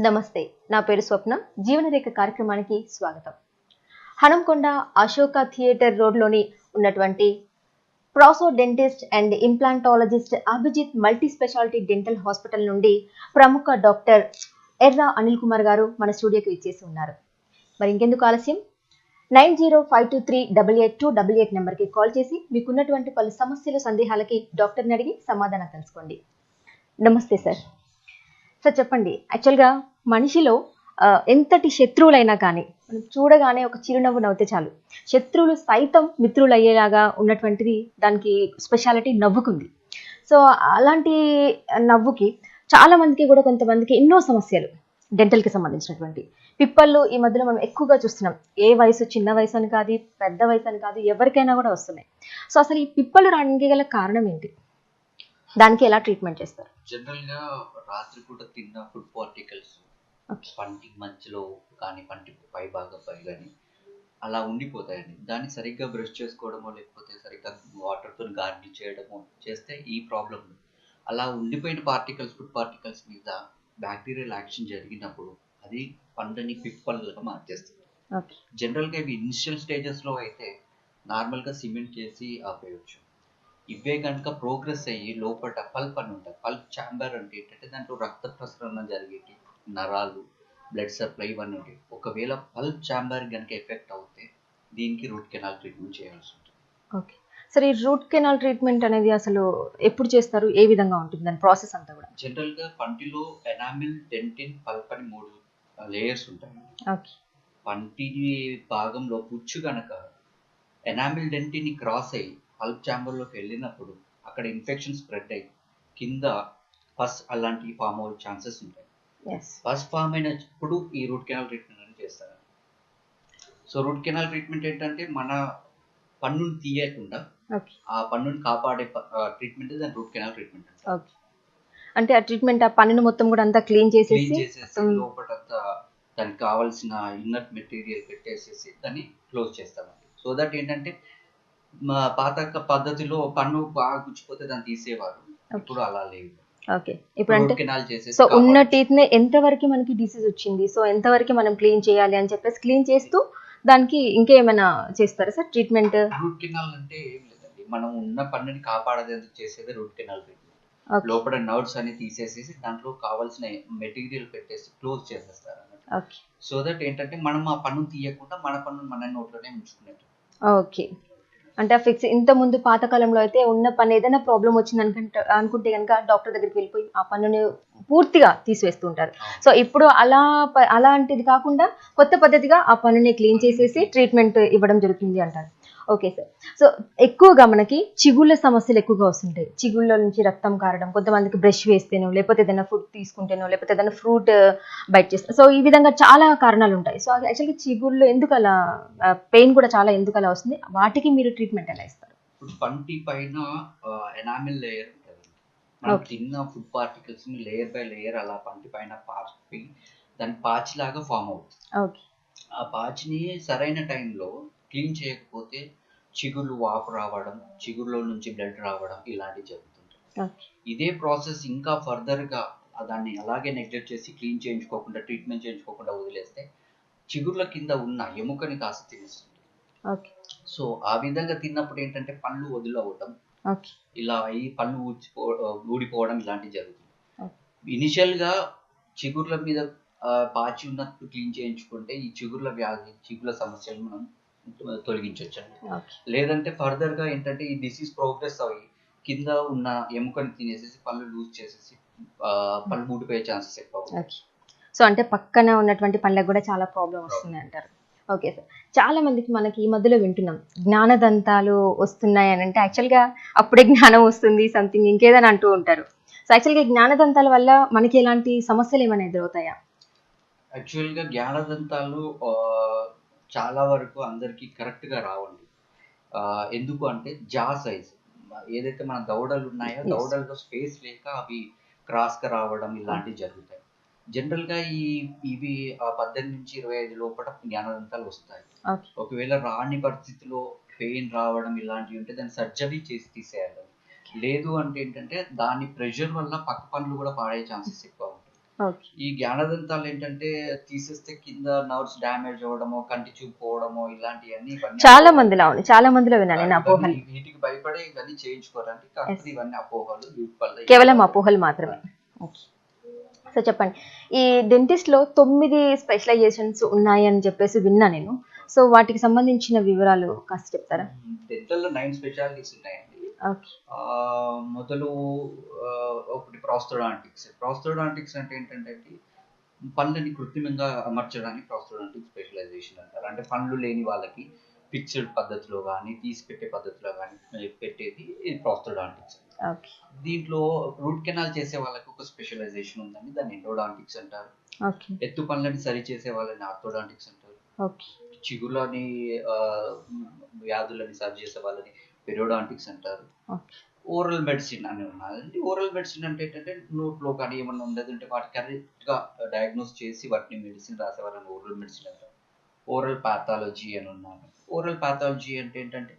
నమస్తే, నా పేరు స్వప్న. జీవనరేఖ కార్యక్రమానికి స్వాగతం. హనంకొండ అశోక థియేటర్ రోడ్లోని ఉన్నటువంటి prosthodontist and implantologist Abhijit multi speciality dental hospital నుండి ప్రముఖ డాక్టర్ ఎర్రా అనిల్ కుమార్ గారు మన స్టూడియోకి ఇచ్చేసి ఉన్నారు. మరి ఇంకెందుకు ఆలస్యం, 9052382888 నెంబర్కి కాల్ చేసి మీకున్నటువంటి పలు సమస్యలు, సందేహాలకి డాక్టర్ని అడిగి సమాధానం తెలుసుకోండి. నమస్తే సార్. సార్ చెప్పండి, యాక్చువల్గా మనిషిలో ఎంతటి శత్రువులైనా కానీ మనం చూడగానే ఒక చిరునవ్వు నవ్వుతే చాలు, శత్రువులు సైతం మిత్రులు అయ్యేలాగా ఉన్నటువంటిది దానికి స్పెషాలిటీ నవ్వుకుంది. సో అలాంటి నవ్వుకి చాలా మందికి కూడా కొంతమందికి ఎన్నో సమస్యలు డెంటల్కి సంబంధించినటువంటి పిప్పళ్ళు ఈ మధ్యలో మనం ఎక్కువగా చూస్తున్నాం. ఏ వయసు, చిన్న వయసు అని కాదు, పెద్ద వయసు అని కాదు, ఎవరికైనా కూడా వస్తున్నాయి. సో అసలు ఈ పిప్పళ్ళు రావడానికి గల కారణం ఏంటి, దానికి ఎలా ట్రీట్మెంట్ చేస్తారు? జనరల్ గా రాత్రి పూట తిన్న ఫుడ్ పార్టికల్స్ పంటి మధ్యలో కానీ పంటి పై భాగంపై కానీ అలా ఉండిపోతాయండి. దాన్ని సరిగ్గా బ్రష్ చేసుకోవడమో లేకపోతే సరిగ్గా వాటర్తో గార్గిల్ చేయడమో చేస్తే ఈ ప్రాబ్లం. అలా ఉండిపోయిన పార్టికల్స్, ఫుడ్ పార్టికల్స్ మీద బ్యాక్టీరియల్ యాక్షన్ జరిగినప్పుడు అది పంటని పిప్పలుగా మార్చేస్తుంది. జనరల్గా ఇవి ఇనిషియల్ స్టేజెస్లో అయితే నార్మల్గా సిమెంట్ చేసి ఆపేయచ్చు. ఇవే కనుక ప్రోగ్రెస్ అయ్యి లోపల పల్ప్ అని ఉంటుంది. పల్ప్ ఛాంబర్ అంటే ఏంటంటే దాంట్లో రక్త ప్రసరణ జరిగేటి నరాలు, బ్లడ్ సప్లై ఇవన్నీ ఉంటాయి. ఒకవేళ పల్ప్ ఛాంబర్ కనుక ఎఫెక్ట్ అవుతే దీనికి రూట్ కెనాల్ ట్రీట్మెంట్ చేయాల్సి ఉంటుంది. ఓకే సరే, ఈ రూట్ కెనాల్ ట్రీట్మెంట్ అనేది అసలు ఎప్పుడు చేస్తారు, ఏ విధంగా ఉంటుంది దాని ప్రాసెస్ అంతా కూడా? జనరల్గా పంటిలో ఎనామిల్, డెంటిన్, పల్ప్ అని 3 లేయర్స్ ఉంటాయి. ఓకే. పంటి భాగంలో పుచ్చు కనుక ఎనామిల్ డెంటిన్ క్రాస్ అయ్యి పల్ప్ ఛాంబర్లోకి వెళ్ళినప్పుడు అక్కడ ఇన్ఫెక్షన్ స్ప్రెడ్ అయ్యి కింద పస్ అలాంటివి ఫామ్ అయ్యే ఛాన్సెస్ ఉంటాయి. పస్ ఫామ్ అయినప్పుడు ఈ రూట్ కెనాల్ ట్రీట్మెంట్ అని చేస్తారు. సో రూట్ కెనాల్ ట్రీట్మెంట్ ఏంటంటే మన పన్నుని తీయకుండా ఆ పన్నుని కాపాడే ట్రీట్మెంట్, దాని రూట్ కెనాల్ ట్రీట్మెంట్. అంటే ఆ ట్రీట్మెంట్ ఆ పన్నును మొత్తం కూడా అంతా క్లీన్ చేసేసి లోపలంతా దానికి కావాల్సిన ఇన్నర్ మెటీరియల్ పెట్టేసేసి దాన్ని క్లోజ్ చేస్తామండి. సో దట్ ఏంటంటే పాత పద్ధతిలో పన్ను బాగా గుచ్చిపోతే దాన్ని తీసేవారు, ఇప్పుడు అలా లేదు. ఓకే, ఇప్పుడు అంటే సో ఉన్న టీత్ ని ఎంతవరకు మనకి డిసీజ్ వచ్చింది, సో ఎంతవరకు మనం క్లీన్ చేయాలి అని చెప్పేసి క్లీన్ చేస్తూ దానికి ఇంకేమైనా చేస్తారా సార్ ట్రీట్మెంట్? రూట్ కెనాల్ అంటే ఏం లేదండి, మనం ఉన్న పన్నుని కాపాడేందుకు చేసేది రూట్ కెనాల్ ట్రీట్మెంట్. లోపల నర్వ్స్ అన్ని తీసేసేసి దాంట్లో కావాల్సిన మెటీరియల్ పెట్టేసి క్లోజ్ చేసేస్తారు అన్నమాట. సో దట్ ఏంటంటే మనం ఆ పన్ను తీయకుండా మన పన్ను మన నోట్లోనే ఉంచుకునేది. ఓకే, అంటే ఫిక్స్. ఇంత ముందు పాతకాలంలో అయితే ఉన్న పన్ను ఏదైనా ప్రాబ్లం వచ్చింది అనుకుంటే కనుక డాక్టర్ దగ్గరికి వెళ్ళిపోయి ఆ పన్నుని పూర్తిగా తీసివేస్తుంటారు. సో ఇప్పుడు అలాంటిది కాకుండా కొత్త పద్ధతిగా ఆ పన్నుని క్లీన్ చేసేసి ట్రీట్మెంట్ ఇవ్వడం జరుగుతుంది అంటారు. Okay sir. సో ఎక్కువగా మనకి చిగుళ్ళ సమస్యలు ఎక్కువగా వస్తుంటాయి. చిగుళ్ళ నుంచి రక్తం కారడం, కొంతమందికి బ్రష్ వేస్తేనో లేకపోతే ఏదైనా ఫుడ్ తీసుకుంటేనో లేకపోతే ఏదైనా ఫ్రూట్ బైట్ చేస్తే, సో ఈ విధంగా చాలా కారణాలు ఉంటాయి. సో యాక్చువల్గా చిగుళ్ళు ఎందుకు అలా పెయిన్ కూడా చాలా ఎందుకు అలా వస్తుంది, వాటికి మీరు ట్రీట్మెంట్ ఎలా ఇస్తారు? ఇప్పుడు పంటి పైన ఎనామిల్ లేయర్ ఉంటుంది. మనం తిన్న ఫుడ్ పార్టికల్స్ ని లేయర్ బై లేయర్ అలా పంటి పైన పాచి దాని పాచి లాగా ఫామ్ అవుతుంది. ఆ పాచిని సరైన టైంలో క్లీన్ చేయకపోతే చిగుళ్ళు వాపు రావడం, చిగురులో నుంచి బ్లడ్ రావడం ఇలాంటివి జరుగుతుంటాయి. ఇదే ప్రాసెస్ ఇంకా ఫర్దర్ గా దాన్ని అలాగే నెగ్లెక్ట్ చేసి క్లీన్ చేయించుకోకుండా ట్రీట్మెంట్ చేయించుకోకుండా వదిలేస్తే చిగుర్ల కింద ఉన్న ఎముకని కాస్త తినేస్తుంది. సో ఆ విధంగా తిన్నప్పుడు ఏంటంటే పళ్ళు వదిలవడం, ఇలా ఈ పళ్ళు ఊడిపోవడం ఇలాంటివి జరుగుతుంది. ఇనిషియల్ గా చిగుర్ల మీద పాచి ఉన్నట్టు క్లీన్ చేయించుకుంటే ఈ చిగుర్ల వ్యాధి, చిగుర్ల సమస్యలు మనం తొలగించవచ్చండి. లేదంటే ఫర్దర్ గా ఏంటంటే ఈ డిసీజ్ ప్రోగ్రెస్ అయ్యి కింద ఉన్న ఎముకని తినేసేసి పళ్ళు లూజ్ చేసేసి పళ్ళు ఊడిపోయే ఛాన్సెస్ ఎక్కువ. సో అంటే పక్కన ఉన్నటువంటి పళ్ళకు కూడా చాలా ప్రాబ్లం వస్తుంది అంటారు. Okay sir. చాలా మందికి మనకి ఈ మధ్యలో వింటున్నాం జ్ఞానదంతాలు వస్తున్నాయి అని, అంటే యాక్చువల్గా అప్పుడే జ్ఞానం వస్తుంది సంథింగ్ ఇంకేదని అంటూ ఉంటారు. సో యాక్చువల్గా జ్ఞానదంతాల వల్ల మనకి ఎలాంటి సమస్యలు ఏమైనా ఎదురవుతాయా? యాక్చువల్గా జ్ఞానదంతాలు చాలా వరకు అందరికి కరెక్ట్ గా రావండి. ఎందుకు అంటే జా సైజ్ ఏదైతే మన దవడలు ఉన్నాయో దవడల్లో స్పేస్ లేక అవి క్రాస్ గా రావడం ఇలాంటివి జరుగుతాయి. జనరల్ గా ఇవి 18 నుంచి 25 లోపల జ్ఞానదంతాలు వస్తాయి. ఒకవేళ రాని పరిస్థితిలో పెయిన్ రావడం ఇలాంటివి ఉంటే దాన్ని సర్జరీ చేసి తీసేయాలి. లేదు అంటే ఏంటంటే దాని ప్రెషర్ వల్ల పక్క పనులు కూడా పాడే ఛాన్సెస్ ఎక్కువ ఉంటాయి. ఓకే. ఈ జ్ఞానదంతాలు ఏంటంటే తీసేస్తే కింద నర్వ్స్ డ్యామేజ్ అవ్వడమో, కంటి చూపు పోవడమో ఇలాంటివన్నీ ఇవన్నీ చాలా మందిలో అవును. చాలా మందిలో విన్నాను నేను అపోహలు. వీటికి భయపడి ఇవన్నీ చేయించుకోరండి. కాకపోతే ఇవన్నీ అపోహలు, వీటి వల్ల కేవలం అపోహలు మాత్రమే. ఓకే. సో చెప్పండి, ఈ డెంటిస్ట్ లో 9 స్పెషలైజేషన్స్ ఉన్నాయి అని చెప్పేసి విన్నా నేను. సో వాటికి సంబంధించిన వివరాలు కాస్త చెప్తారా? డెంటల్ లో 9 స్పెషాలిటీస్ ఉన్నాయండి. ఓకే. మొదలు ఒకటి ప్రాస్థోడాంటిక్స్. ప్రాస్థోడాంటిక్స్ అంటే ఏంటంటే పళ్ళని కృత్రిమంగా అమర్చడానికి ప్రాస్థోడాంటిక్ స్పెషలైజేషన్ అంటారు. అంటే పళ్ళు లేని వాళ్ళకి ఫిక్స్డ్ పద్ధతిలో కానీ తీసి పెట్టే పద్ధతిలో కానీ పెట్టేది ఇది ప్రాస్థోడాంటిక్స్. ఓకే. దీంట్లో రూట్ కెనాల్ చేసే వాళ్ళకి ఒక స్పెషలైజేషన్ ఉందండి, దాన్ని ఎండోడాంటిక్స్ అంటారు. ఓకే. ఎత్తు పళ్ళని సరి చేసే వాళ్ళని ఆర్థోడాంటిక్స్ అంటారు. ఓకే. చిగుళ్ళని వ్యాధులని సరి చేసే వాళ్ళని పెరియోడాంటిక్స్ అంటారు. ఓకే. ఓరల్ మెడిసిన్ అని ఉన్నదండి. ఓరల్ మెడిసిన్ అంటే ఏంటంటే నోట్లో కానీ ఏమన్నా ఉండదంటే వాటి కరెక్ట్గా డయాగ్నోస్ చేసి వాటిని మెడిసిన్ రాసే వాళ్ళని ఓరల్ మెడిసిన్ అంటారు. ఓరల్ పాథాలజీ అని ఉన్నాను. ఓరల్ పాథాలజీ అంటే ఏంటంటే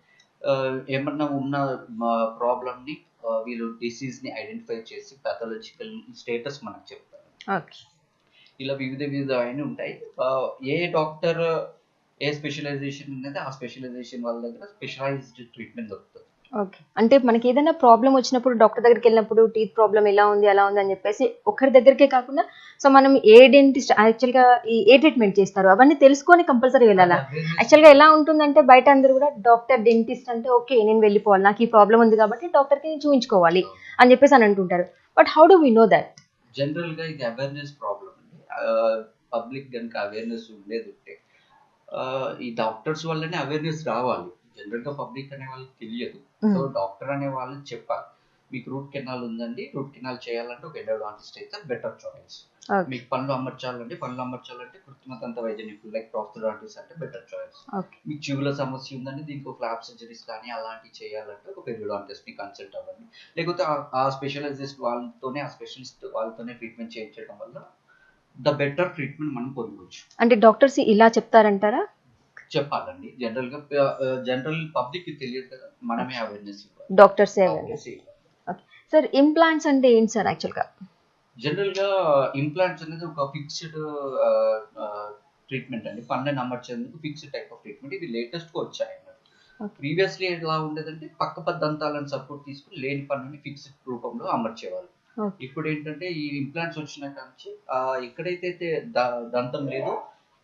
ఏమన్నా ఉన్న ప్రాబ్లమ్ని వీళ్ళు డిసీజ్ని ఐడెంటిఫై చేసి పాథాలజికల్ స్టేటస్ మనకు చెప్తారు. ఓకే. ఇలా వివిధమైన ఉంటాయి. ఏ డాక్టర్ ఏ స్పెషలైజేషన్ ఉన్నది ఆ స్పెషలైజేషన్ వాళ్ళ దగ్గర స్పెషలైజ్డ్ ట్రీట్మెంట్ దొరుకుతుంది. ఓకే. అంటే మనకి ఏదైనా ప్రాబ్లం వచ్చినప్పుడు డాక్టర్ దగ్గరికి వెళ్ళినప్పుడు టీత్ ప్రాబ్లం ఎలా ఉంది అలా ఉంది అని చెప్పేసి ఒకరి దగ్గరికే కాకుండా సో మనం ఏ డెంటిస్ట్ యాక్చువల్గా ఏ ట్రీట్మెంట్ చేస్తారు అవన్నీ తెలుసుకొని కంపల్సరీ వెళ్ళాలా? యాక్చువల్గా ఎలా ఉంటుందంటే బయట అందరూ కూడా డాక్టర్ డెంటిస్ట్ అంటే ఓకే నేను వెళ్ళిపోవాలి, నాకు ఈ ప్రాబ్లం ఉంది కాబట్టి డాక్టర్కి నేను చూపించుకోవాలి అని చెప్పేసి అని అంటుంటారు. But how do we know that? జనరల్గా ఇది అవేర్నెస్ ప్రాబ్లం అండి. పబ్లిక్ కనుక అవేర్నెస్ ఉండేది ఉంటే ఈ డాక్టర్స్ వల్లనే అవేర్నెస్ రావాలి. జనరల్గా పబ్లిక్ అనే వాళ్ళకి తెలియదు. సో డాక్టర్ అనే వాళ్ళు చెప్పాలి, మీకు రూట్ కెనాల్ ఉందండి, రూట్ కెనాల్ చేయాలంటే ఒక ఎండోడాంటిస్ట్ అయితే బెటర్ చాయిస్. మీకు పనులు అమర్చాలంటే కృత్రిమ దంత వైద్య నిపుణులు లైక్ ప్రాస్థోడాంటిస్ట్ అంటే బెటర్ చాయిస్. మీకు చెవుల సమస్య ఉందండి, దీనికి ఫ్లాప్ సర్జరీస్ కానీ అలాంటివి చేయాలంటే ఒక పెరియోడాంటిస్ట్ ని కన్సల్ట్ అవ్వండి. లేకపోతే ఆ స్పెషలైజిస్ట్ వాళ్ళతోనే ఆ స్పెషలిస్ట్ వాళ్ళతోనే ట్రీట్మెంట్ చేయించడం వల్ల ద బెటర్ ట్రీట్మెంట్ మనం పొందవచ్చు. అంటే డాక్టర్స్ ఇలా చెప్తారంటారా? చెప్పాలండి. జనరల్ పబ్లిక్ కి తెలియదు కదా, మనమే అవేర్నెస్ ఇవ్వాలి. Doctors awareness. Okay sir, implants అంటే ఏంటి సార్? యాక్చువల్గా జనరల్ గా ఇంప్లాంట్స్ అనేది ఒక ఫిక్స్డ్ ట్రీట్మెంట్ అండి. పళ్ళని అమర్చేందుకు ఫిక్స్డ్ టైప్ ఆఫ్ ట్రీట్మెంట్. ఇది లేటెస్ట్ గా వచ్చాయి. ప్రీవియస్లీ ఎలా ఉండేదంటే పక్క దంతాలను సపోర్ట్ తీసుకుని లేని పళ్ళని ఫిక్స్డ్ రూపంలో అమర్చేవాళ్ళు. ఇప్పుడు ఏంటంటే ఈ ఇంప్లాంట్స్ వచ్చిన నుంచి ఎక్కడైతే దంతం లేదో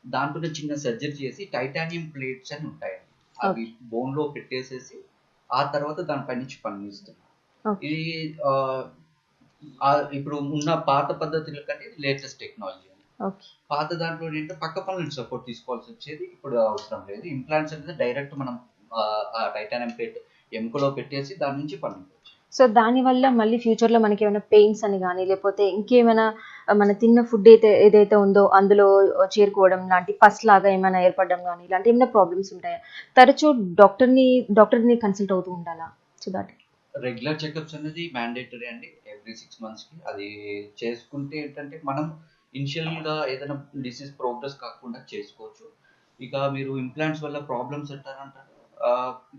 దాంట్లో చిన్న సర్జరీ చేసి టైటానియం ప్లేట్స్ అని ఉంటాయండి, అవి బోన్ లో పెట్టేసేసి ఆ తర్వాత దానిపై నుంచి పన్ను ఇస్తున్నారు. ఇది ఇప్పుడు ఉన్న పాత పద్ధతుల కంటే లేటెస్ట్ టెక్నాలజీ. పాత దాంట్లో ఏంటంటే పక్క పనులను సపోర్ట్ తీసుకోవాల్సి వచ్చేది, ఇప్పుడు అవసరం లేదు. ఇంప్లాంట్స్ అనేది డైరెక్ట్ మనం ఆ టైటానియం ప్లేట్ ఎముకలో పెట్టేసి దాని నుంచి పన్ను. సో దానివల్ల మళ్ళీ ఫ్యూచర్లో మనకి ఏమైనా పెయిన్స్ అని కానీ లేకపోతే ఇంకేమైనా మన తిన్న ఫుడ్ ఏదైతే ఉందో అందులో చేరుకోవడం లాంటి పస్ లాగా ఏమైనా ఏర్పడడం కానీ ఇలాంటి ఏమైనా ప్రాబ్లమ్స్ ఉంటాయా? తరచూ డాక్టర్ని కన్సల్ట్ అవుతూ ఉండాలా? సో దాట్ రెగ్యులర్ చెకప్స్ అనేది మ్యాండేటరీ అండి. ఎవ్రీ 6 months కి అది చేసుకుంటే ఏంటంటే మనం ఇనిషియల్గా ఏదైనా డిసీజ్ ప్రోగ్రెస్ కాకుండా చేసుకోవచ్చు. ఇక మీరు ఇంప్లాంట్స్ వల్ల ప్రాబ్లమ్స్ అంటారంటారు,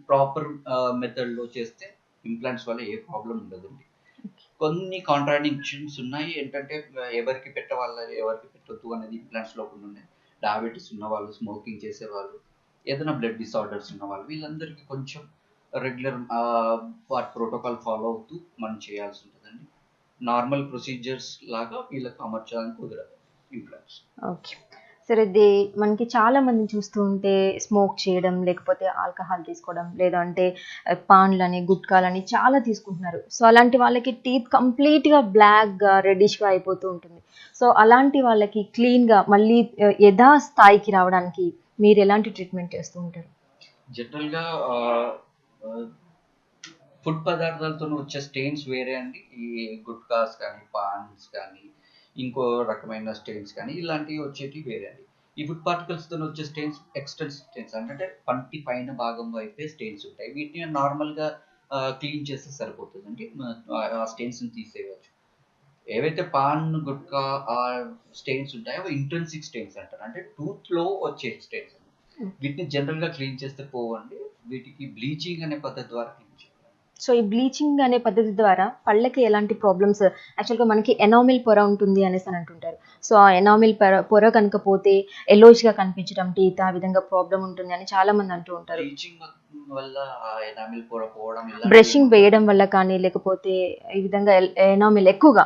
ప్రాపర్ మెథడ్లో చేస్తే ఇంప్లాంట్స్ వల్ల ఏ ప్రాబ్లం ఉండదండి. కొన్ని కాంట్రాడిక్షన్స్ ఉన్నాయి. ఏంటంటే ఎవరికి ఎవరికి పెట్టొద్దు అనేది ఇంప్లాంట్స్ లో కొన్ని ఉన్నాయి. డయాబెటీస్ ఉన్నవాళ్ళు, స్మోకింగ్ చేసేవాళ్ళు, ఏదైనా బ్లడ్ డిసార్డర్స్ ఉన్నవాళ్ళు, వీళ్ళందరికీ కొంచెం రెగ్యులర్ వాటి ప్రోటోకాల్ ఫాలో అవుతూ మనం చేయాల్సి ఉంటుందండి. నార్మల్ ప్రొసీజర్స్ లాగా వీళ్ళకి అమర్చాలని కుదరదు ఇంప్లాంట్స్. ఓకే సరే, ఇది మనకి చాలా మంది చూస్తూ ఉంటే స్మోక్ చేయడం లేకపోతే ఆల్కహాల్ తీసుకోవడం లేదంటే పాన్లని గుట్కాలని చాలా తీసుకుంటున్నారు. సో అలాంటి వాళ్ళకి టీత్ కంప్లీట్గా బ్లాక్గా రెడ్డిష్గా అయిపోతూ ఉంటుంది. సో అలాంటి వాళ్ళకి క్లీన్గా మళ్ళీ యథా స్థాయికి రావడానికి మీరు ఎలాంటి ట్రీట్మెంట్ చేస్తూ ఉంటారు? జనరల్గా ఫుడ్ పదార్థాలతో వచ్చే స్టెయిన్స్ వేరే అండి. ఈ గుట్కాస్ కానీ పాన్స్ కానీ ఇంకో రకమైన స్టెయిన్స్ కానీ ఇలాంటివి వచ్చేటివి వేరే అండి. ఈ ఫుడ్ పార్టికల్స్తో వచ్చే స్టెయిన్స్ ఎక్స్టెన్స్ స్టెయిన్స్ అంటే పంటి పైన భాగం వైపే స్టెయిన్స్ ఉంటాయి. వీటిని నార్మల్గా క్లీన్ చేస్తే సరిపోతుందండి, ఆ స్టెయిన్స్ని తీసేయవచ్చు. ఏవైతే పాన్ గుట్కా స్టెయిన్స్ ఉంటాయో అవి ఇంట్రెన్సిక్ స్టెయిన్స్ అంటారు, అంటే టూత్లో వచ్చే స్టెయిన్స్. వీటిని జనరల్గా క్లీన్ చేస్తే పోవండి, వీటికి బ్లీచింగ్ అనే పద్ధతి ద్వారా క్లీన్ చేయాలి. సో ఈ బ్లీచింగ్ అనే పద్ధతి ద్వారా పళ్ళకి ఎలాంటి ప్రాబ్లమ్స్, యాక్చువల్గా మనకి ఎనామిల్ పొర ఉంటుంది అనేసి అని అంటుంటారు. సో ఆ ఎనామిల్ పొర కనుక పోతే ఎల్లోయిష్గా కనిపించడం, టీత్ ఆ విధంగా ప్రాబ్లం ఉంటుంది అని చాలా మంది అంటూ ఉంటారు. బ్లీచింగ్ వల్ల ఆ ఎనామిల్ పొర పోవడం బ్రషింగ్ వేయడం వల్ల కానీ, లేకపోతే ఈ విధంగా ఎనామిల్ ఎక్కువగా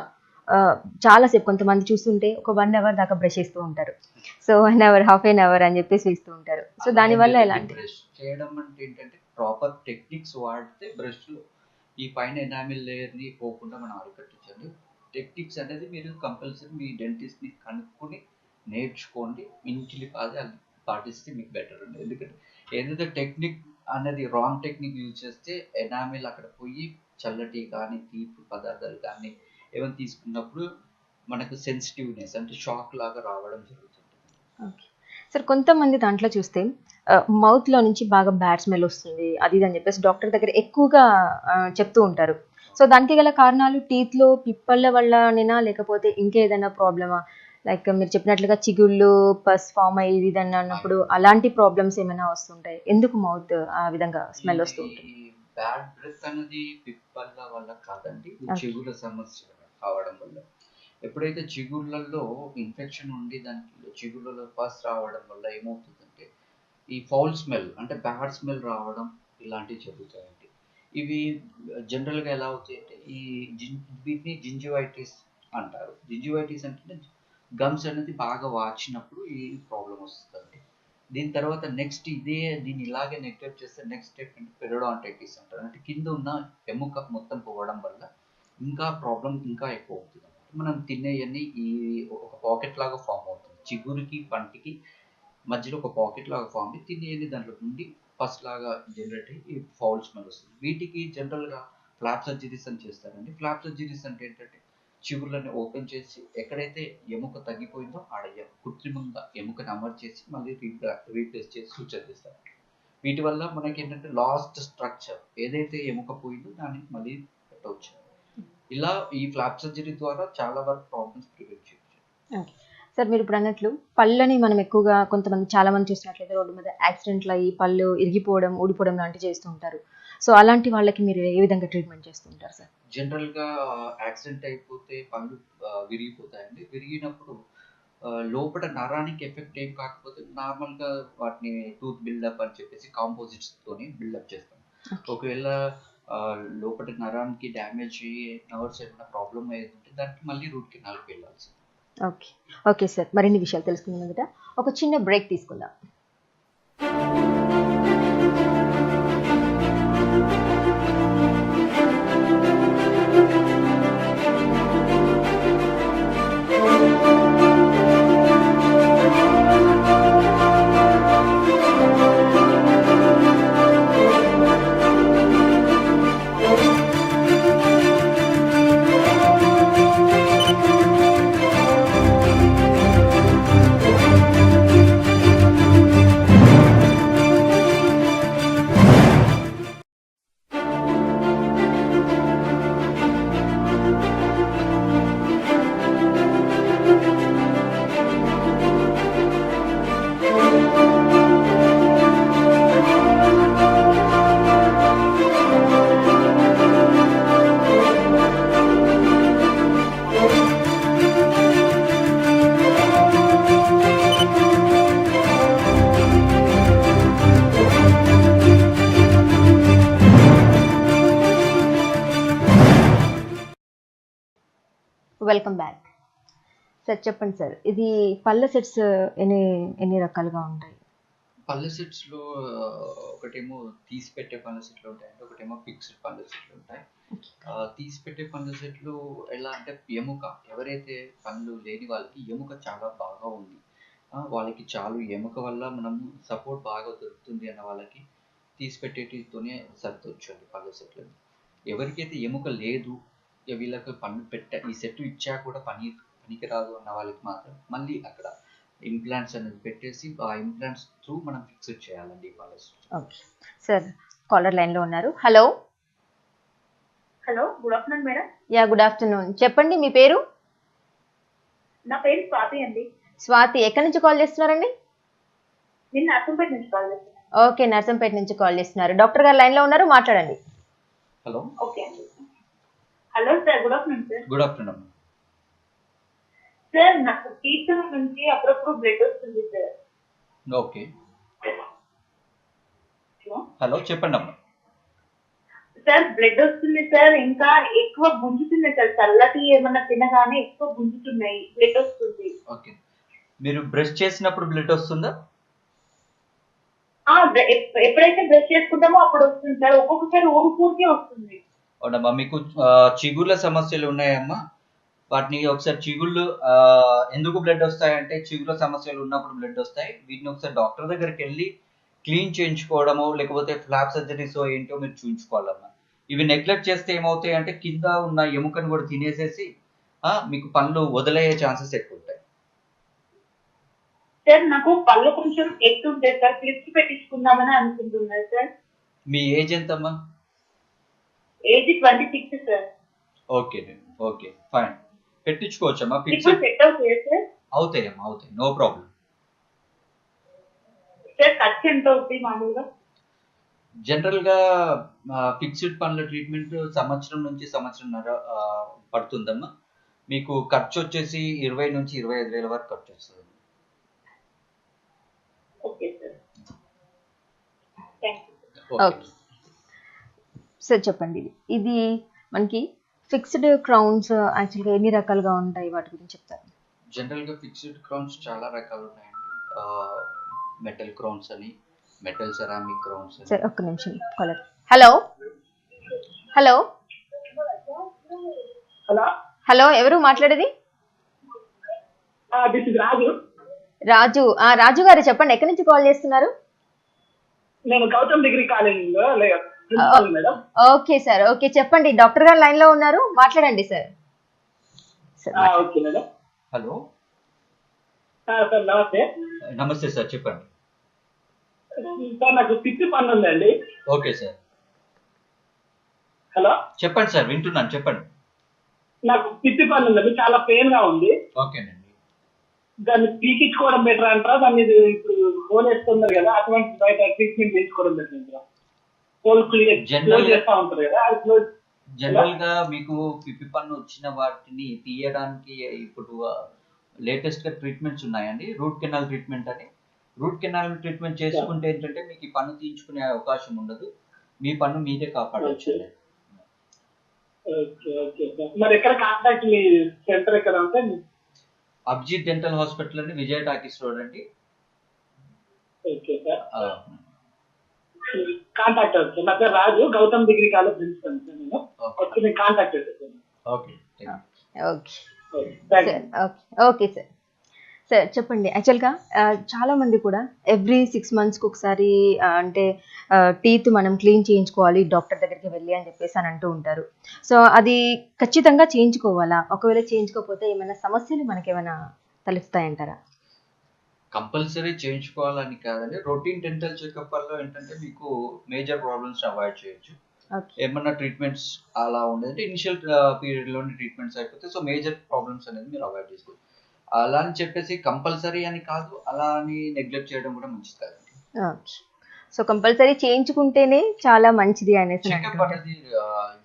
చాలాసేపు కొంతమంది చూస్తుంటే ఒక 1 అవర్ దాకా బ్రష్ చేస్తూ ఉంటారు. So 1 hour, half an hour అని చెప్పేసి ఇస్తూ ఉంటారు. సో దానివల్ల ఎలాంటి బ్రష్ చేయడం అంటే ఏంటంటే ప్రాపర్ టెక్నిక్స్ వాడితే బ్రష్ లో ఈ పైన ఎనామిల్ లేయర్ ని పోకుండా మనం అరికట్టించండి. టెక్నిక్స్ అనేది మీరు కంపల్సరీ మీ డెంటిస్ట్ ని కనుక్కొని నేర్చుకోండి. ఇంటిలి అది పాటిస్తే మీకు బెటర్ అండి. ఎందుకంటే ఏదైతే టెక్నిక్ అనేది రాంగ్ టెక్నిక్ యూజ్ చేస్తే ఎనామిల్ అక్కడ పోయి చల్లటి కానీ తీపి పదార్థాలు కానీ ఏమైనా తీసుకున్నప్పుడు మనకు సెన్సిటివ్నెస్ అంటే షాక్ లాగా రావడం జరుగుతుంది. ఓకే సార్, కొంతమంది దాంట్లో చూస్తే మౌత్లో నుంచి బాగా బ్యాడ్ స్మెల్ వస్తుంది అది ఇది అని చెప్పేసి డాక్టర్ దగ్గర ఎక్కువగా చెప్తూ ఉంటారు. సో దానికి గల కారణాలు టీత్లో పిప్పళ్ళ వల్లనేనా, లేకపోతే ఇంకేదైనా ప్రాబ్లమా? లైక్ మీరు చెప్పినట్లుగా చిగుళ్ళు పస్ ఫామ్ అయ్యి ఇదని అన్నప్పుడు అలాంటి ప్రాబ్లమ్స్ ఏమైనా వస్తుంటాయి? ఎందుకు మౌత్ ఆ విధంగా స్మెల్ వస్తూ ఉంటుంది? బ్యాడ్ బ్రెత్ అనేది పిప్పళ్ళ వల్ల కాదండి, చిగుళ్ళ సమస్య కావడం వల్ల. ఎప్పుడైతే చిగుళ్ళల్లో ఇన్ఫెక్షన్ ఉండి దానికి చిగుళ్ళలో పస్ రావడం వల్ల ఏమవుతుందంటే ఈ ఫౌల్ స్మెల్ అంటే బ్యాడ్ స్మెల్ రావడం ఇలాంటివి జరుగుతాయండి. ఇవి జనరల్గా ఎలా అవుతాయి అంటే వీటిని జింజివైటిస్ అంటారు. జింజివైటిస్ అంటే గమ్స్ అనేది బాగా వాచినప్పుడు ఈ ప్రాబ్లం వస్తుంది. దీని తర్వాత నెక్స్ట్ దీన్ని ఇలాగే నెగ్లెక్ట్ చేస్తే నెక్స్ట్ స్టెప్ అంటే పెరియోడాంటైటిస్ అంటారు. అంటే కింద ఉన్న ఎముక మొత్తం పోవడం వల్ల ఇంకా ప్రాబ్లం ఇంకా ఎక్కువ అవుతుంది. మనం తినేవన్నీ ఈ ఒక పాకెట్ లాగా ఫామ్ అవుతుంది. చిగురికి పంటికి మధ్యలో ఒక పాకెట్ లాగా ఫామ్ అయ్యి తినేవన్నీ దాంట్లో నుండి ఫస్ట్ లాగా జనరేట్ అయ్యి ఫౌల్ స్మెల్ వస్తుంది. వీటికి జనరల్గా ఫ్లాప్ సర్జరీస్ అని చేస్తారండి. ఫ్లాప్ సర్జరీస్ అంటే ఏంటంటే చిగుర్లని ఓపెన్ చేసి ఎక్కడైతే ఎముక తగ్గిపోయిందో ఆడ కృత్రిమంగా ఎముకని అమర్చేసి మళ్ళీ రీప్లేస్ చేసి సూచర్ చేస్తారు. వీటి వల్ల మనకి ఏంటంటే లాస్ట్ స్ట్రక్చర్ ఏదైతే ఎముక పోయిందో దాన్ని మళ్ళీ పెట్టవచ్చు. ఇలా ఈ ఫ్లాప్ సర్జరీ ద్వారా చాలా వరకు ప్రాబ్లమ్స్ ప్రివెంట్ చేయొచ్చు. సార్, మీరు ఇప్పుడు అన్నట్లు పళ్ళని మనం ఎక్కువగా కొంతమంది చాలా మంది చూసినట్లయితే రోడ్డు మీద యాక్సిడెంట్లు అయ్యి పళ్ళు ఇరిగిపోవడం, ఊడిపోవడం లాంటివి చేస్తూ ఉంటారు. సో అలాంటి వాళ్ళకి మీరు ఏ విధంగా ట్రీట్మెంట్ చేస్తుంటారు సార్? జనరల్గా యాక్సిడెంట్ అయిపోతే పళ్ళు విరిగిపోతాయండి. విరిగినప్పుడు లోపల నరానికి ఎఫెక్ట్ ఏం కాకపోతే నార్మల్గా వాటిని టూత్ బిల్డప్ అని చెప్పేసి కాంపోజిట్స్ తోని బిల్డప్ చేస్తాం. ఒకవేళ లోపల నరానికి డ్యామేజ్ అయ్యి నర్వ్స్ ఏమైనా ప్రాబ్లమ్ అయ్యేది ఉంటే దానికి మళ్ళీ రూట్ కెనాల్కి వెళ్ళాల్సింది. ఓకే సార్, మరిన్ని విషయాలు తెలుసుకున్నాం కదా, ఒక చిన్న బ్రేక్ తీసుకుందాం. Welcome back sir. చెప్పండి సార్, ఇది పళ్ళ సెట్స్ ఎన్ని రకాలుగా ఉంటాయి? పళ్ళ సెట్స్లో ఒకటేమో తీసి పెట్టే పళ్ళ సెట్లు ఉంటాయండి, ఒకటేమో ఫిక్స్డ్ పళ్ళ సెట్లు ఉంటాయి. తీసి పెట్టే పళ్ళ సెట్లు ఎలా అంటే ఎముక ఎవరైతే పళ్ళు లేని వాళ్ళకి ఎముక చాలా బాగా ఉంది, వాళ్ళకి చాలు ఎముక వల్ల మనం సపోర్ట్ బాగా దొరుకుతుంది అన్న వాళ్ళకి తీసి పెట్టేటితోనే సర్దొచ్చు అండి పళ్ళ సెట్లని. ఎవరికైతే ఎముక లేదు వీళ్ళకి పన్ను ఈ సెట్ ఇచ్చా కూడా పనికిరాదు అన్న వాళ్ళకి మాత్రం మళ్ళీ అక్కడ ఇంప్లాంట్స్ అనేది పెట్టేసి ఆ ఇంప్లాంట్స్ త్రూ మనం ఫిక్స్ చేయాలండి ఈ పాలసీ. ఓకే సార్, కాలర్ లైన్లో ఉన్నారు. Hello. Hello, good afternoon madam. Yeah, good afternoon. చెప్పండి, మీ పేరు? నా పేరు స్వాతి అండి. స్వాతి, ఎక్కడి నుంచి కాల్ చేస్తున్నారండి? నేను నర్సంపేట నుంచి కాల్ చేస్తున్నాను. ఓకే, నర్సంపేట నుంచి కాల్ చేస్తున్నారు. డాక్టర్ గారు లైన్లో ఉన్నారు, మాట్లాడండి. హలో. ఓకే అండి. Hello sir, good afternoon sir. Good afternoon. Sir నాకు టీచర్ నుంచి అప్పుడప్పుడు బ్లడ్ వస్తుంది సార్. ఓకే. హలో హలో, చెప్పండి అమ్మా. సార్, బ్లడ్ వస్తుంది సార్, ఇంకా ఎక్కువ గుంజుతున్నాయి సార్, చల్లటి ఏమన్నా తినగానే ఎక్కువ గుంజుతున్నాయి, బ్లడ్ వస్తుంది. ఓకే. మీరు బ్రష్ చేసినప్పుడు బ్లడ్ వస్తుందా? ఎప్పుడైతే బ్రష్ చేసుకుంటామో అప్పుడు వస్తుంది సార్, ఒక్కొక్కసారి ఊరుకూరికే వస్తుంది. అవునమ్మా. మీకు చిగుళ్ళ సమస్యలు ఉన్నాయమ్మా? వాటిని ఒకసారి చిగుళ్ళు ఎందుకు బ్లడ్ వస్తాయంటే చిగుళ్ళ సమస్యలు ఉన్నప్పుడు బ్లడ్ వస్తాయి. వీటిని ఒకసారి డాక్టర్ దగ్గరికి వెళ్ళి క్లీన్ చేయించుకోవడమో లేకపోతే ఫ్లాప్ సర్జరీస్ ఏంటో మీరు చూయించుకోవాలమ్మా. ఇవి నెగ్లెక్ట్ చేస్తే ఏమవుతాయి అంటే కింద ఉన్న ఎముకను కూడా తినేసేసి మీకు పళ్ళు వదిలయ్యే ఛాన్సెస్ ఎక్కువ ఉంటాయి. సార్ నాకు పళ్ళు కొంచెం ఎత్తుంటాయి సార్, క్లిప్స్ పెట్టించుకుందామని అనుకుంటున్నారు సార్. మీ ఏజ్ ఎంతమ్మా? Age 26 sir. Okay okay, fine. పెట్టించుకోవచ్చమ్మా. ఇప్పుడు సెట్ అవుతాయి సార్? అవుతాయమ్మా, అవుతాయి, నో ప్రాబ్లం. సార్ ఖర్చు ఎంత అవుతుంది మామూలుగా? జనరల్ గా ఫిక్స్డ్ పనుల ట్రీట్మెంట్ సంవత్సరం నుంచి సంవత్సరంన్నర పడుతుందమ్మా. మీకు ఖర్చు వచ్చేసి 20 నుంచి 25 వేల వరకు ఖర్చు వస్తుంది. Okay sir, thank you. Okay sir, చెప్పండి. ఇది మనకి ఫిక్స్డ్ క్రౌన్స్ యాక్చువల్గా ఎన్ని రకాలుగా ఉంటాయి, వాటి గురించి చెప్తారు? జనరల్ గా ఫిక్స్డ్ క్రౌన్స్ చాలా రకాలు ఉన్నాయండి. మెటల్ క్రౌన్స్ అని, మెటల్ సెరామిక్ క్రౌన్స్ అని. సార్ ఒక్క నిమిషం caller. Hello hello hello hello, ఎవరు మాట్లాడేది? దిస్ ఇస్ రాజు. రాజు. రాజు గారు చెప్పండి, ఎక్కడి నుంచి కాల్ చేస్తున్నారు? నేను గౌతమ్ డిగ్రీ కాలేజీలో మేడం. ఓకే సార్, ఓకే, చెప్పండి. డాక్టర్ గారు లైన్ లో ఉన్నారు, మాట్లాడండి sir. Okay madam. Hello sir నమస్తే. నమస్తే సార్, చెప్పండి. సార్ నాకు పిచ్చి పన్ను ఉందండి. Okay sir. హలో చెప్పండి సార్, వింటున్నాను, చెప్పండి. నాకు పిచ్చి పన్ను ఉందండి, చాలా పెయిన్ గా ఉంది. ఓకేనండి. దాన్ని పీకించుకోవడం బెటర్ అంటారా, దాన్ని ఇప్పుడు హోల్ వేస్తున్నారు కదా, అటువంటి బయట ట్రీట్మెంట్ చేయించుకోవడం బెటర్ అంటారా? హోల్ క్లియర్ చేస్తా ఉంటారు కదా, అది క్లోజ్. జనరల్ గా మీకు పిప్పి పన్ను వచ్చిన వాటిని తీయడానికి ఇప్పుడు లేటెస్ట్ గా ట్రీట్మెంట్స్ ఉన్నాయండి. రూట్ కెనాల్ ట్రీట్మెంట్ అని. రూట్ కెనాల్ ట్రీట్మెంట్ చేసుకుంటే ఏంటంటే మీకు ఈ పన్ను తీయించుకునే అవకాశం ఉండదు, మీ పన్ను మీదే కాపాడవచ్చు. మరి ఎక్కడ కాంటాక్ట్, మీ సెంటర్ ఎక్కడ ఉంటే? అభిజిత్ డెంటల్ హాస్పిటల్ అండి, విజయ టాకీస్ రోడ్ అండి. ఓకే సార్, కాంటాక్ట్ అవుతుంది. నా పేరు Raju, Gautam degree college principal sir. నేను వచ్చి మీకు కాంటాక్ట్ అవుతుంది. Okay okay okay sir. Sir చెప్పండి. యాక్చువల్గా చాలా మంది కూడా ఎవ్రీ 6 monthsకి ఒకసారి అంటే టీత్ మనం క్లీన్ చేయించుకోవాలి డాక్టర్ దగ్గరికి వెళ్ళి అని చెప్పేసి అని అంటూ ఉంటారు. సో అది ఖచ్చితంగా చేయించుకోవాలా? ఒకవేళ చేయించుకోకపోతే ఏమైనా సమస్యలు మనకేమైనా తలెత్తుతాయంటారా? కంపల్సరీ చేయించుకోవాలని కాదండి. రొటీన్ డెంటల్ చెకప్ వల్ల ఏంటంటే మీకు మేజర్ ప్రాబ్లమ్స్ అవాయిడ్ చేయొచ్చు. ఏమన్నా ట్రీట్మెంట్స్ అలా ఉండేది ఇనిషియల్ పీరియడ్ లోని ట్రీట్మెంట్స్ అయిపోతే సో మేజర్ ప్రాబ్లమ్స్ అనేది మీరు అవాయిడ్ చేసుకోవచ్చు. అలా అని చెప్పేసి కంపల్సరీ అని కాదు, అలా అని నెగ్లెక్ట్ చేయడం కూడా మంచిది కాదండి. సో కంపల్సరీ చేయించుకుంటేనే చాలా మంచిది అనేసి. చెకప్ అనేది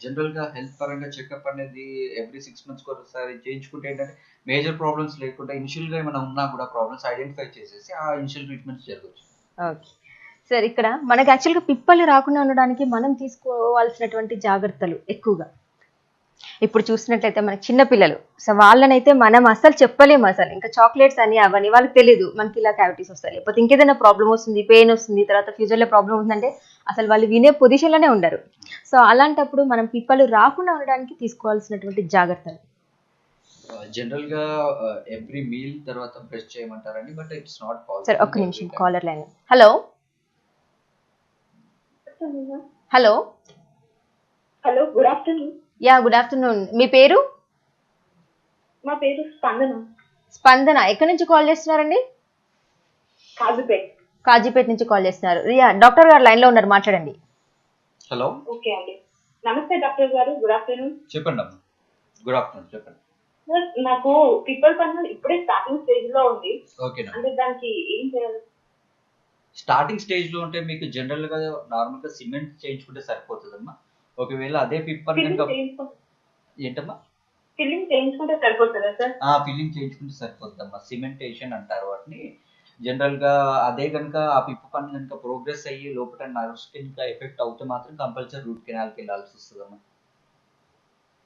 జనరల్ గా హెల్త్ పరంగా చెకప్ అనేది ఎవ్రీ 6 months ఒకసారి చేయించుకుంటే ఏంటంటే మేజర్ ప్రాబ్లమ్స్ లేకుండా ఇనిషియల్ గా ఏమైనా ఉన్నా కూడా ప్రాబ్లమ్స్ ఐడెంటిఫై చేసేసి ఆ ఇనిషియల్ ట్రీట్మెంట్స్ జరగవచ్చు. ఓకే సార్, ఇక్కడ మనకి యాక్చువల్గా పిప్పలు రాకుండా ఉండడానికి మనం తీసుకోవాల్సినటువంటి జాగ్రత్తలు ఎక్కువగా ఇప్పుడు చూసినట్లయితే మనకి చిన్నపిల్లలు, సో వాళ్ళనైతే మనం అసలు చెప్పలేము. అసలు ఇంకా చాక్లెట్స్ అని అవన్నీ వాళ్ళకి తెలియదు, మనకి ఇలా క్యావిటీస్ వస్తాయి లేకపోతే ఇంకేదైనా ప్రాబ్లమ్ వస్తుంది, పెయిన్ వస్తుంది, తర్వాత ఫ్యూచర్లో ప్రాబ్లమ్ ఉందంటే అసలు వాళ్ళు వినే పొజిషన్లోనే ఉండరు. సో అలాంటప్పుడు మనం పిప్పలు రాకుండా ఉండడానికి తీసుకోవాల్సినటువంటి జాగ్రత్తలు. జనరల్ గా ఎవ్రీ మీల్ తర్వాత బ్రష్ చేయమంటారండి, but it's not possible. Sir ఒక్క నిమిషం caller line. Hello hello hello, good afternoon. Yeah good afternoon. మీ పేరు? మా పేరు స్పందన. స్పందన. ఎక్కడి నుంచి కాల్ చేస్తున్నారండి? కాజీపేట నుంచి కాల్ చేస్తున్నారు. రియా, డాక్టర్ గారు లైన్ లో ఉన్నారు, మాట్లాడండి. హలో. ఓకే అండి, నమస్తే డాక్టర్ గారు, గుడ్ ఆఫ్టర్నూన్. చెప్పండి అమ్మా. గుడ్ ఆఫ్టర్నూన్, చెప్పండి. నాకు పిప్పల్ పన్ను ఇప్పుడే స్టార్టింగ్ స్టేజ్ లో ఉంది. ఓకే. అంటే దానికి ఏం చేయాలి? స్టార్టింగ్ స్టేజ్ లో ఉంటే మీకు జనరల్ గా నార్మల్ గా సిమెంట్ చేయించుకుంటే సరిపోతుందమ్మా. ఒకవేళ అదే పిప్పర్ కనుక ఏంటమ్మా ఫిల్లింగ్ చేయించుకుంటే సరిపోతుందా సార్? ఫిల్లింగ్ చేయించుకుంటే సరిపోద్దమ్మా. సిమెంటేషన్ అంటారు వాటిని. జనరల్ గా అదే కనుక ఆ పిప్పు పన్ను కనుక ప్రోగ్రెస్ అయ్యి లోపల నర్వ్స్ కనుక ఎఫెక్ట్ అవుతే మాత్రం కంపల్సరీ రూట్ కెనాల్కి వెళ్ళాల్సి వస్తుందమ్మా.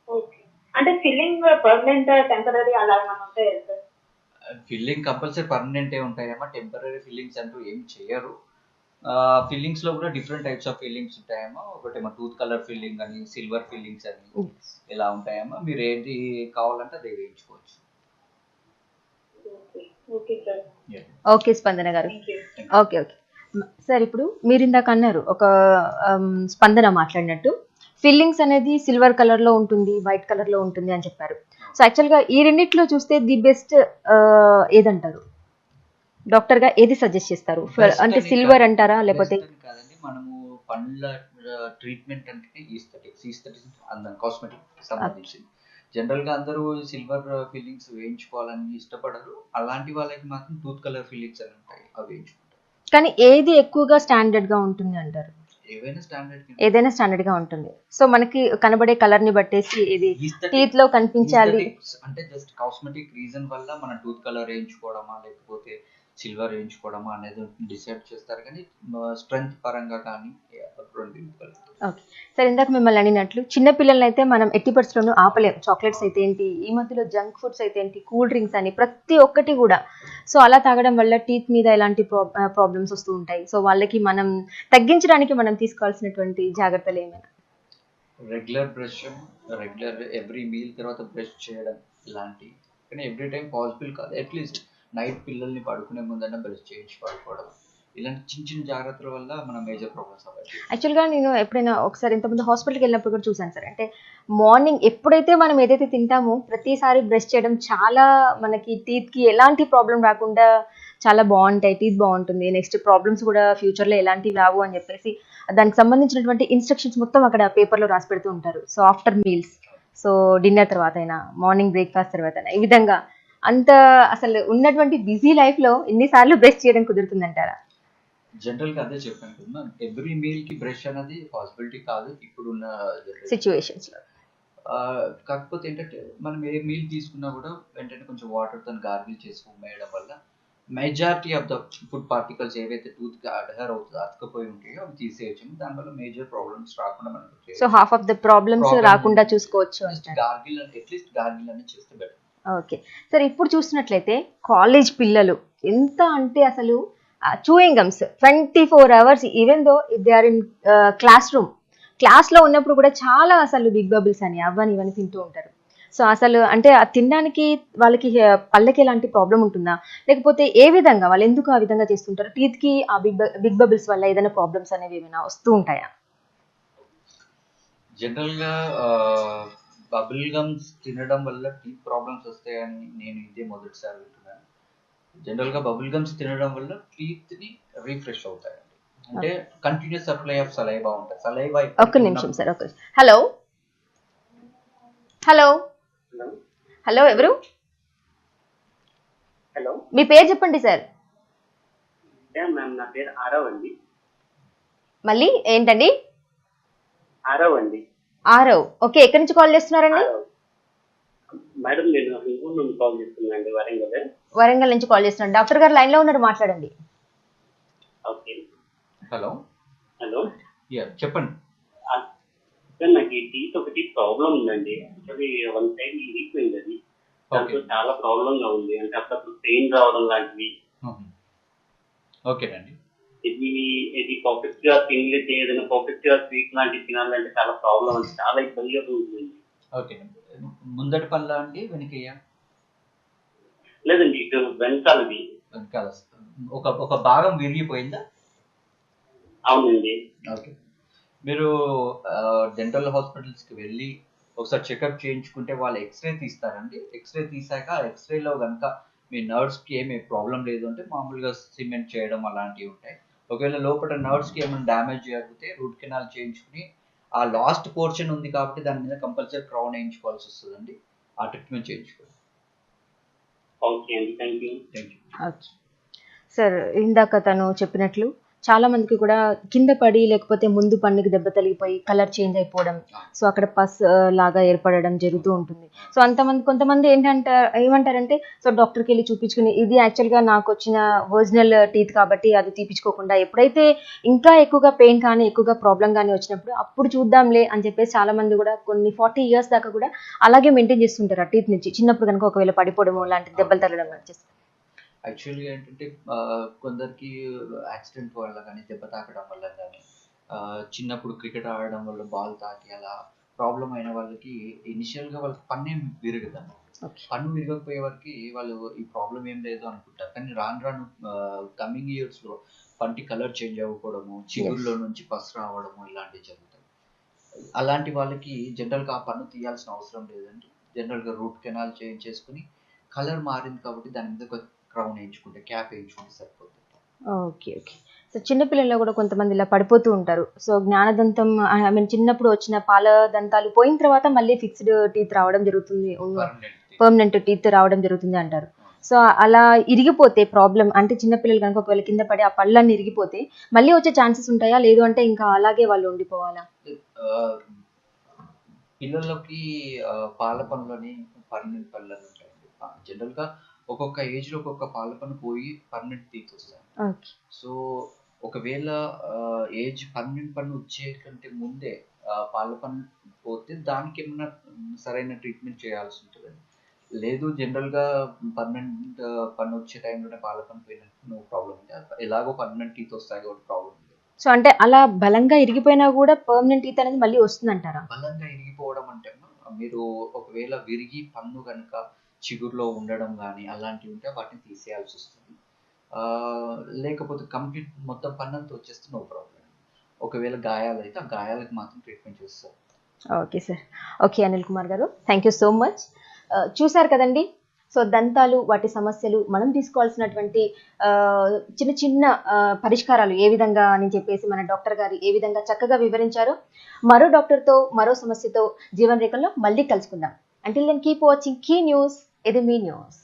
ఓకే, అంటే ఫిల్లింగ్ పర్మనెంట్ టెంపరీ అలా ఏమైనా ఉంటాయా సార్? ఫిల్లింగ్ కంపల్సరీ పర్మనెంటే ఉంటాయమ్మా. టెంపరీ ఫిల్లింగ్స్ అంటూ ఏం చేయరు. ఫిల్లింగ్స్ లో కూడా డిఫరెంట్ టైప్స్ ఆఫ్ ఫిల్లింగ్స్ ఉంటాయమ్మా. ఒకటేమో టూత్ కలర్ ఫిల్లింగ్ అని, సిల్వర్ ఫిల్లింగ్స్ అని ఇలా ఉంటాయమ్మా. మీరు ఏది కావాలంటే అది వేయించుకోవచ్చు. Okay sir. ఓకే స్పందన గారు. ఓకే ఓకే సార్, ఇప్పుడు మీరు ఇందాక అన్నారు ఒక స్పందన మాట్లాడినట్టు ఫిల్లింగ్స్ అనేది సిల్వర్ కలర్ లో ఉంటుంది, వైట్ కలర్ లో ఉంటుంది అని చెప్పారు. సో యాక్చువల్గా ఈ రెండిట్లో చూస్తే ది బెస్ట్ ఏదంటారు? డాక్టర్ గా ఏది సజెస్ట్ చేస్తారు? అంటే సిల్వర్ అంటారా లేకపోతే? కాదండి, మనము పండ్ల ట్రీట్మెంట్ అంటే ఈస్థెటిక్స్ అందం కాస్మెటిక్ సంబంధించింది. జనరల్ గా అందరూ సిల్వర్ ఫిల్లింగ్స్ వేయించుకోవాలని ఇష్టపడరు. అలాంటి వాళ్ళకి మాత్రం టూత్ కలర్ ఫిల్లింగ్స్ అని ఉంటాయి, అవి వేయించుకుంటారు. కానీ ఏది ఎక్కువగా స్టాండర్డ్ గా ఉంటుంది అంటారు? ఏదైనా స్టాండర్డ్ గా ఉంటుంది. సో మనకి కనబడే కలర్ ని బట్టేసి ఇది టీత్ లో కనిపించాలి అంటే జస్ట్ కాస్మెటిక్ రీజన్ వల్ల మన టూత్ కలర్ వేయించుకోవడమా లేకపోతే సిల్వర్ వేయించుకోవడమా అనేది డిసైడ్ చేస్తారు, కానీ స్ట్రెంగ్త్ పరంగా కానీ ఓకే సార్, ఇందాక మిమ్మల్ని అడిగినట్లు చిన్న పిల్లల్ని అయితే మనం ఎట్టి పరిస్థితుల్లోనూ ఆపలేం. చాక్లెట్స్ అయితే ఏంటి, ఈ మధ్యలో జంక్ ఫుడ్స్ అయితే ఏంటి, కూల్ డ్రింక్స్ అని ప్రతి ఒక్కటి కూడా. సో అలా తాగడం వల్ల టీత్ మీద ఎలాంటి ప్రాబ్లమ్స్ వస్తూ ఉంటాయి. సో వాళ్ళకి మనం తగ్గించడానికి మనం తీసుకోవాల్సినటువంటి జాగ్రత్తలు ఏమైనా? Regular brush, regular every meal తర్వాత బ్రష్ చేయడం ఇలాంటి, కానీ ఎవ్రీ టైం పాసిబుల్ కాదు. అట్లీస్ట్ నైట్ పిల్లల్ని పడుకునే ముందన్నా బ్రష్ చేయించి పడుకోవడం, ఇలాంటి చిన్న చిన్న జాగ్రత్తల వల్ల మన మేజర్ ప్రాబ్లమ్స్ అవ్వాలి. యాక్చువల్గా నేను ఎప్పుడైనా ఒకసారి ఇంతకుముందు హాస్పిటల్కి వెళ్ళినప్పుడు కూడా చూసాను సార్. అంటే మార్నింగ్ ఎప్పుడైతే మనం ఏదైతే తింటామో ప్రతిసారి బ్రష్ చేయడం చాలా మనకి టీత్కి ఎలాంటి ప్రాబ్లం రాకుండా చాలా బాగుంటాయి, టీత్ బాగుంటుంది, నెక్స్ట్ ప్రాబ్లమ్స్ కూడా ఫ్యూచర్లో ఎలాంటివి రావు అని చెప్పేసి దానికి సంబంధించినటువంటి ఇన్స్ట్రక్షన్స్ మొత్తం అక్కడ పేపర్లో రాసి పెడుతూ ఉంటారు. So after meals, so dinner తర్వాత అయినా, మార్నింగ్ బ్రేక్ఫాస్ట్ తర్వాత అయినా, ఈ విధంగా అంత అసలు ఉన్నటువంటి బిజీ లైఫ్లో ఎన్నిసార్లు బ్రష్ చేయడం కుదురుతుందంటారా? జనరల్ గా అదే చెప్పాను కదా, ఎవ్రీ మీల్ కి బ్రష్ అనేది పాసిబిలిటీ కాదు ఇప్పుడున్న సిచ్యువేషన్స్ లో. కాకపోతే ఏంటంటే మనం ఏ మీల్ తీసుకున్నా కూడా వెంటనే కొంచెం వాటర్ తో గార్గిల్ చేసి ఉమ్మేయడం వల్ల majority of the food particles ఏవైతే టూత్ కి అడ్హర్ అవుతుందో అతుకపోయి ఉంటాయో అవి తీసేయచ్చు. దానివల్ల మేజర్ ప్రాబ్లమ్స్ రాకుండా మనకు so half of the problems రాకుండా చూసుకోవచ్చు. గార్గిల్ అట్లీస్ట్ గార్గిల్ అని చేస్తే బెటర్. ఓకే సార్, ఇప్పుడు చూసినట్లయితే కాలేజ్ పిల్లలు ఎంత అంటే అసలు chewing gums 24 hours, even though they are in క్లాస్లో ఉన్నప్పుడు కూడా చాలా అసలు బిగ్ బబుల్స్ అని అవని ఇవన్నీ తింటూ ఉంటారు. సో అసలు అంటే తినడానికి వాళ్ళకి పళ్ళకి ఎలాంటి ప్రాబ్లం ఉంటుందా, లేకపోతే ఏ విధంగా వాళ్ళు ఎందుకు ఆ విధంగా చేస్తుంటారు? టీత్కి ఆ బిగ్ బబుల్స్ వల్ల ఏదైనా ప్రాబ్లమ్స్ అనేవి ఏమైనా వస్తూ ఉంటాయా? జనరల్గా బబుల్ గమ్స్ తినడం వల్ల టీత్ ప్రాబ్లమ్స్ వస్తాయని నేను ఇదే మొదటిసారి వింటున్నాను. జనరల్గా బబుల్ గమ్స్ తినడం వల్ల టీత్ ని రీఫ్రెష్ అవుతాయండి. అంటే కంటిన్యూస్ సప్లై ఆఫ్ సలైవా ఉంటుంది. సలైవా ఒక్క నిమిషం sir, okay. Hello hello hello, ఎవరు? హలో, మీ పేరు చెప్పండి సార్. మ్యామ్ నా పేరు ఆరవ్ అండి. మళ్ళీ ఏంటండి? ఆరవ్ అండి. ఆరవ్, ఓకే. ఎక్కడి నుంచి కాల్ చేస్తున్నారండి? మేడం నేను ఇంకో నుండి కాల్ చేస్తున్నానండి, వరంగల్ నుంచి కాల్ చేస్తున్నాను. డాక్టర్ గారు లైన్ లో ఉన్నారు, మాట్లాడండి. ఓకే. హలో హలో, చెప్పండి. నాకు ఈ టీత్ ఒకటి ప్రాబ్లం ఉందండి. యాక్చువల్లీ వన్ సైడ్ ఇరిగిపోయింది, అది దాంతో చాలా ప్రాబ్లం గా ఉంది. అంటే అప్పుడప్పుడు పెయిన్ రావడం లాంటివి. ఓకేనండి. ఇది పర్ఫెక్ట్ గా తినలేదు, ఏదైనా పర్ఫెక్ట్ గా స్వీట్ లాంటివి తినాలంటే చాలా ప్రాబ్లం అండి, చాలా ఇబ్బందిగా ఉంటుంది. ఓకే, ముందటి పళ్ళ అండి వెనకయ్యా? లేదండి, ఇటు వెనకాలది. వెనకాల ఒక భాగం విరిగిపోయిందా? అవునండి. ఓకే, మీరు డెంటల్ హాస్పిటల్స్కి వెళ్ళి ఒకసారి చెకప్ చేయించుకుంటే వాళ్ళు ఎక్స్రే తీస్తారండి. ఎక్స్రే తీసాక ఎక్స్రేలో కనుక మీ నర్వ్స్కి ఏమి ప్రాబ్లం లేదు అంటే మామూలుగా సిమెంట్ చేయడం అలాంటివి ఉంటాయి. ఒకవేళ లోపల నర్వ్స్కి ఏమైనా డ్యామేజ్ జరిగితే రూట్ కెనాల్ చేయించుకుని ఆ లాస్ట్ పోర్షన్ ఉంది కాబట్టి దాని మీద కంపల్సరీ క్రౌన్ వేయించుకోవాల్సి వస్తుందండి. ఆ ట్రీట్మెంట్ చేయించుకోండి. ఓకే అండి, థ్యాంక్ యూ. సార్ ఇందాక తను చెప్పినట్లు చాలా మందికి కూడా కింద పడి లేకపోతే ముందు పన్నుకి దెబ్బ తగిలిపోయి కలర్ చేంజ్ అయిపోవడం, సో అక్కడ పస్ లాగా ఏర్పడడం జరుగుతూ ఉంటుంది. సో కొంతమంది ఏమంటారంటే సో డాక్టర్కి వెళ్ళి చూపించుకుని ఇది యాక్చువల్గా నాకు వచ్చిన ఒరిజినల్ టీత్ కాబట్టి అది తీపించుకోకుండా ఎప్పుడైతే ఇంకా ఎక్కువగా పెయిన్ కానీ ఎక్కువగా ప్రాబ్లం కానీ వచ్చినప్పుడు అప్పుడు చూద్దాంలే అని చెప్పేసి చాలా మంది కూడా కొన్ని 40 years దాకా కూడా అలాగే మెయింటైన్ చేస్తుంటారు ఆ టీత్ నుంచి. చిన్నప్పుడు కనుక ఒకవేళ పడిపోవడము లాంటి దెబ్బలు తగలడం వచ్చేసి యాక్చువల్గా ఏంటంటే కొందరికి యాక్సిడెంట్ వల్ల కానీ దెబ్బ తాకడం వల్ల కానీ చిన్నప్పుడు క్రికెట్ ఆడడం వల్ల బాల్ తాకి అలా ప్రాబ్లం అయిన వాళ్ళకి ఇనిషియల్గా వాళ్ళకి పన్ను ఏం విరగదండి. పన్ను విరగకపోయే వరకు వాళ్ళు ఈ ప్రాబ్లం ఏం లేదు అనుకుంటారు, కానీ రాను కమింగ్ ఇయర్స్లో పంటి కలర్ చేంజ్ అవ్వకపోవడము, చిగురులో నుంచి పసు రావడము ఇలాంటివి జరుగుతాయి. అలాంటి వాళ్ళకి జనరల్గా ఆ పన్ను తీయాల్సిన అవసరం లేదండి. జనరల్గా రూట్ కెనాల్ చేంజ్ చేసుకుని కలర్ మారింది కాబట్టి దాని మీద ఒక క్రౌన్ వేయించుకుంటే క్యాప్ వేయించుకుంటే సరిపోతుంది. ఓకే. సో చిన్నపిల్లల్లో కూడా కొంతమంది ఇలా పడిపోతూ ఉంటారు. సో జ్ఞానదంతం చిన్నప్పుడు వచ్చిన పాల దంతాలు పోయిన తర్వాత మళ్ళీ ఫిక్స్డ్ టీత్ రావడం జరుగుతుంది, పర్మనెంట్ టీత్ రావడం జరుగుతుంది అంటారు. సో అలా ఇరిగిపోతే ప్రాబ్లం అంటే చిన్నపిల్లలు కనుక ఒకవేళ కింద పడి ఆ పళ్ళన్నీ ఇరిగిపోతే మళ్ళీ వచ్చే ఛాన్సెస్ ఉంటాయా, లేదు అంటే ఇంకా అలాగే వాళ్ళు ఉండిపోవాలా? పిల్లలకి పాల పనులని పర్మనెంట్ పళ్ళు ఉంటాయండి. జనరల్గా ఒక్కొక్క ఏజ్లో ఒక్కొక్క పాల పన్ను పోయి పర్మనెంట్ టీత్ వస్తాయి. సో ఒకవేళ ఏజ్ పర్మనెంట్ పన్ను వచ్చే కంటే ముందే పాల పన్ను పోతే దానికి ఏమన్నా సరైన ట్రీట్మెంట్ చేయాల్సి ఉంటుందండి. లేదు జనరల్గా పర్మనెంట్ పన్ను వచ్చే టైంలోనే పాల పన్ను పోయినట్టు నో ప్రాబ్లం ఉంది, ఎలాగో పర్మనెంట్ టీత్ వస్తాయి కాబట్టి ప్రాబ్లం ఉంది. సో అంటే అలా బలంగా ఇరిగిపోయినా కూడా పర్మనెంట్ టీత్ అనేది మళ్ళీ వస్తుందంటారా? బలంగా ఇరిగిపోవడం అంటే మీరు ఒకవేళ విరిగి పన్ను కనుక చిగురులో ఉండడం కానీ అలాంటివి ఉంటే వాటిని తీసేయాల్సి వస్తుంది. లేకపోతే కంప్లీట్ మొత్తం పన్నంతా వచ్చేస్తే నో ప్రాబ్లం. ఒకవేళ గాయాలు అయితే ఆ గాయాలకు మాత్రం ట్రీట్మెంట్ చేస్తారు. Okay sir. Okay Anil Kumar గారు, థ్యాంక్ యూ సో మచ్. చూసారు కదండి, సో దంతాలు వాటి సమస్యలు మనం తీసుకోవాల్సినటువంటి చిన్న చిన్న పరిష్కారాలు ఏ విధంగా అని చెప్పేసి మన డాక్టర్ గారు ఏ విధంగా చక్కగా వివరించారో, మరో డాక్టర్తో మరో సమస్యతో జీవన్ రేఖల్లో మళ్ళీ కలుసుకుందాం. అంటిల్ దెన్ కీప్ వాచింగ్ కీ న్యూస్. ఇది మీ న్యూస్.